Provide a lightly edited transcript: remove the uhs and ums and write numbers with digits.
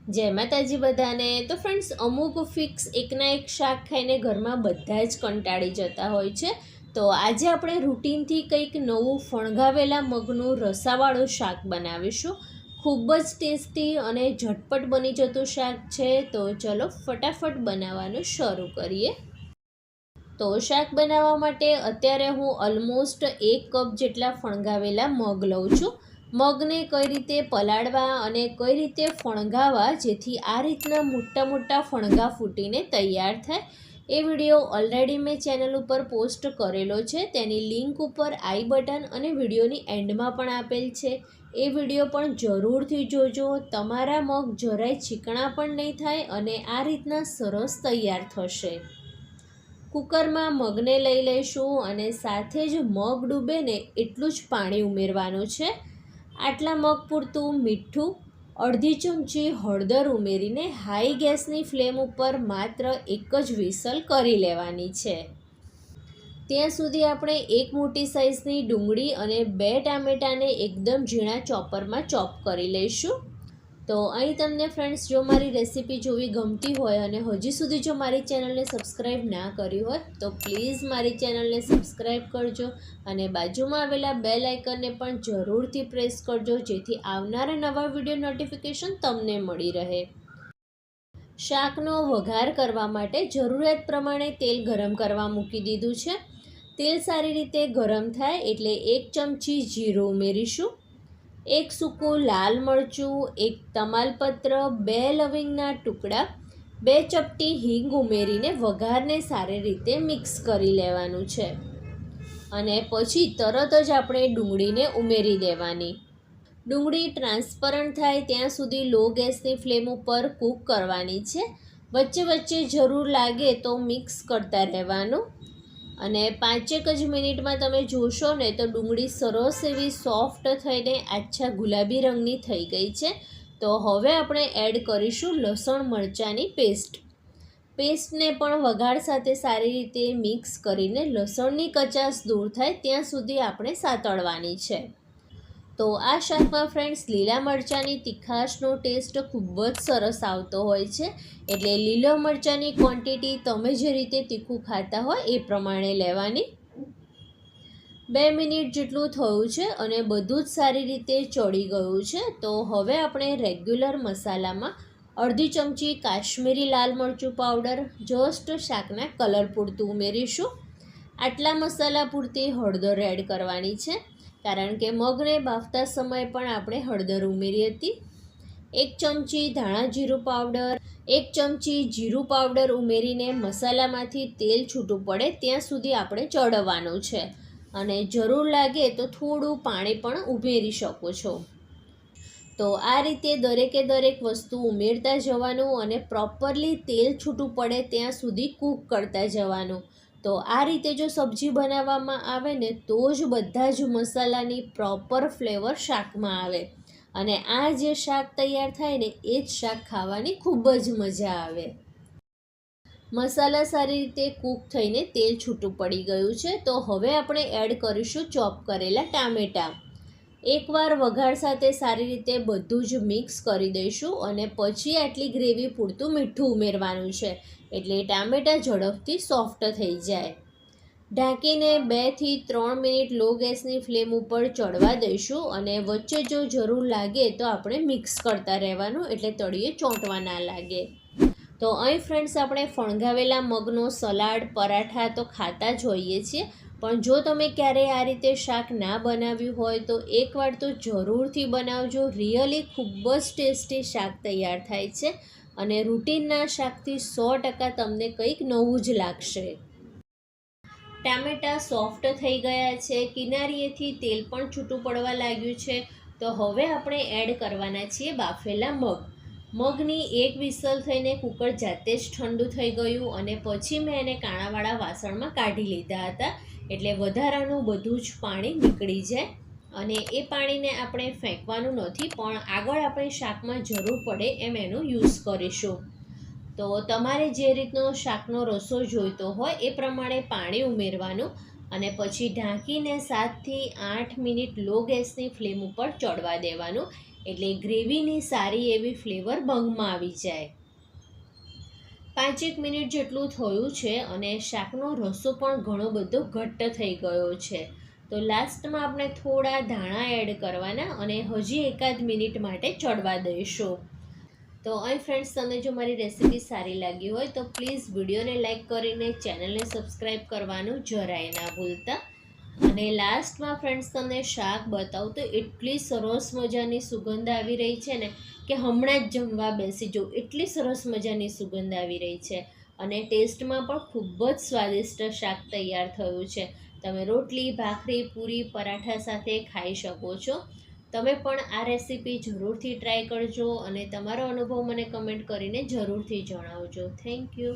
જય માતાજી બધાને। તો ફ્રેન્ડ્સ, અમુક ફિક્સ એકના એક શાક ખાઈને ઘરમાં બધા જ કંટાળી જતા હોય છે। તો આજે આપણે રૂટીનથી કંઈક નવું ફણગાવેલા મગનું રસાવાળું શાક બનાવીશું। ખૂબ જ ટેસ્ટી અને ઝટપટ બની જતું શાક છે। તો ચલો ફટાફટ બનાવવાનું શરૂ કરીએ। તો શાક બનાવવા માટે અત્યારે હું ઓલમોસ્ટ 1 કપ જેટલા ફણગાવેલા મગ લઉં છું। મગને કઈ રીતે પલાળવા અને કઈ રીતે ફણગાવવા જેથી આ રીતના મોટા મોટા ફણગા ફૂટીને તૈયાર થાય, એ વિડીયો ઓલરેડી મેં ચેનલ ઉપર પોસ્ટ કરેલો છે। તેની લિંક ઉપર આઈ બટન અને વિડીયોની એન્ડમાં પણ આપેલ છે। એ વિડીયો પણ જરૂરથી જોજો। તમારા મગ જરાય ચીકણા પણ નહીં થાય અને આ રીતના સરસ તૈયાર થશે। કુકરમાં મગને લઈ લઈશું અને સાથે જ મગ ડૂબે ને એટલું જ પાણી ઉમેરવાનું છે। આટલા મગ પૂરતું મીઠું, અડધી ચમચી હળદર ઉમેરીને હાઈ ગેસની ફ્લેમ ઉપર માત્ર એક જ વિસલ કરી લેવાની છે। ત્યાં સુધી આપણે એક મોટી સાઈઝની ડુંગળી અને 2 ટામેટાને એકદમ ઝીણા ચોપરમાં ચોપ કરી લઈશું। તો અહીં તમને ફ્રેન્ડ્સ, જો મારી રેસીપી જોવી ગમતી હોય અને હજી સુધી જો મારી ચેનલને સબસ્ક્રાઈબ ના કરી હોય તો પ્લીઝ મારી ચેનલને સબસ્ક્રાઈબ કરજો અને બાજુમાં આવેલા બેલ આઇકનને પણ જરૂરથી પ્રેસ કરજો જેથી આવનારા નવા વિડીયો નોટિફિકેશન તમને મળી રહે। શાકનો વઘાર કરવા માટે જરૂરિયાત પ્રમાણે તેલ ગરમ કરવા મૂકી દીધું છે। તેલ સારી રીતે ગરમ થાય એટલે 1 ચમચી જીરું ઉમેરીશું, 1 સૂકું લાલ મરચું, 1 તમાલપત્ર, 2 લવિંગના ટુકડા, 2 ચપટી હિંગ ઉમેરીને વઘારને સારી રીતે મિક્સ કરી લેવાનું છે અને પછી તરત જ આપણે ડુંગળીને ઉમેરી દેવાની। ડુંગળી ટ્રાન્સપરન્ટ થાય ત્યાં સુધી લો ગેસની ફ્લેમ ઉપર કૂક કરવાની છે। વચ્ચે વચ્ચે જરૂર લાગે તો મિક્સ કરતા રહેવાનું અને 5 જ મિનિટમાં તમે જોશો ને તો ડુંગળી સરસ એવી સોફ્ટ થઈને આછા ગુલાબી રંગની થઈ ગઈ છે। તો હવે આપણે એડ કરીશું લસણ મરચાંની પેસ્ટને પણ વઘાર સાથે સારી રીતે મિક્સ કરીને લસણની કચાશ દૂર થાય ત્યાં સુધી આપણે સાતળવાની છે। તો આ શાકમાં ફ્રેન્ડ્સ, લીલા મરચાંની તીખાશનો ટેસ્ટ ખૂબ જ સરસ આવતો હોય છે, એટલે લીલા મરચાંની ક્વોન્ટિટી તમે જે રીતે તીખું ખાતા હોય એ પ્રમાણે લેવાની। 2 મિનિટ જેટલું થયું છે અને બધું જ સારી રીતે ચડી ગયું છે। તો હવે આપણે રેગ્યુલર મસાલામાં અડધી ચમચી કાશ્મીરી લાલ મરચું પાવડર જસ્ટ શાકના કલર પૂરતું ઉમેરીશું। આટલા મસાલા પૂરતી હળદર એડ કરવાની છે કારણ કે મગને બાફતા સમયે પણ આપણે હળદર ઉમેરી હતી। 1 ચમચી ધાણા જીરું પાવડર, 1 ચમચી જીરું પાવડર ઉમેરીને મસાલામાંથી તેલ છૂટું પડે ત્યાં સુધી આપણે ચડવવાનું છે અને જરૂર લાગે તો થોડું પાણી પણ ઉમેરી શકો છો। તો આ રીતે દરેકે દરેક વસ્તુ ઉમેરતા જવાનું અને પ્રોપરલી તેલ છૂટું પડે ત્યાં સુધી કૂક કરતા જવાનું। તો આ રીતે જો સબ્જી બનાવવામાં આવે ને તો જ બધા જ મસાલાની પ્રોપર ફ્લેવર શાકમાં આવે અને આ જે શાક તૈયાર થાય ને એ જ શાક ખાવાની ખૂબ જ મજા આવે। મસાલા સારી રીતે કૂક થઈને તેલ છૂટું પડી ગયું છે। તો હવે આપણે એડ કરીશું ચોપ કરેલા ટામેટાં। એકવાર વઘાર સાથે સારી રીતે બધું જ મિક્સ કરી દઈશું અને પછી આટલી ગ્રેવી પૂરતું મીઠું ઉમેરવાનું છે એટલે ટામેટાં ઝડપથી સોફ્ટ થઈ જાય। ઢાંકીને 2 થી 3 મિનિટ લો ગેસની ફ્લેમ ઉપર ચડવા દઈશું અને વચ્ચે જો જરૂર લાગે તો આપણે મિક્સ કરતા રહેવાનું એટલે તળિયે ચોંટવા ના લાગે। તો અહીં ફ્રેન્ડ્સ, આપણે ફણગાવેલા મગનો સલાડ, પરાઠા તો ખાતા જ હોઈએ છીએ, પણ જો તમે ક્યારેય આ રીતે શાક ના બનાવ્યું હોય તો એકવાર તો જરૂરથી બનાવજો। રિયલી ખૂબ જ ટેસ્ટી શાક તૈયાર થાય છે અને રૂટીનના શાકથી 100% તમને કંઈક નવું જ લાગશે। ટામેટાં સોફ્ટ થઈ ગયા છે, કિનારીએથી તેલ પણ છૂટું પડવા લાગ્યું છે। તો હવે આપણે એડ કરવાના છીએ બાફેલા મગની 1 વિસલ થઈને કુકર જાતે જ ઠંડુ થઈ ગયું અને પછી મેં એને કાણાવાળા વાસણમાં કાઢી લીધા હતા એટલે વધારાનું બધું જ પાણી નીકળી જાય અને એ પાણીને આપણે ફેંકવાનું નથી, પણ આગળ આપણે શાકમાં જરૂર પડે એમ એનો યુઝ કરીશું। તો તમારે જે રીતનો શાકનો રસો જોઈતો હોય એ પ્રમાણે પાણી ઉમેરવાનું અને પછી ઢાંકીને 7 થી 8 મિનિટ લો ગેસની ફ્લેમ ઉપર ચડવા દેવાનું। એટલે ગ્રેવીની સારી એવી ફ્લેવર મગમાં આવી જાય. 5 મિનિટ જેટલું થયું છે અને શાકનો રસો પણ ઘણો બધો ઘટ્ટ થઈ ગયો છે. તો લાસ્ટમાં આપણે થોડા ધાણા એડ કરવાના અને હજી 1 મિનિટ માટે ચડવા દઈશું. તો અહીં ફ્રેન્ડ્સ, તમને જો મારી રેસીપી સારી લાગી હોય તો પ્લીઝ વિડીયોને લાઇક કરીને ચેનલને સબસ્ક્રાઈબ કરવાનું જરાય ના ભૂલતા. અને લાસ્ટમાં ફ્રેન્ડ્સ તમને શાક બતાવું તો એટલી સરસ મજાની સુગંધ આવી રહી છે ને કે હમણાં જ જમવા બેસી જાઉં, એટલી સરસ મજાની સુગંધ આવી રહી છે. અને ટેસ્ટમાં પણ ખૂબ જ સ્વાદિષ્ટ શાક તૈયાર થયું છે. તમે રોટલી, ભાખરી, પૂરી, પરાઠા સાથે ખાઈ શકો છો. તમે પણ આ રેસીપી જરૂરથી ટ્રાય કરજો અને તમારો અનુભવ મને કમેન્ટ કરીને જરૂરથી જણાવજો. Thank you.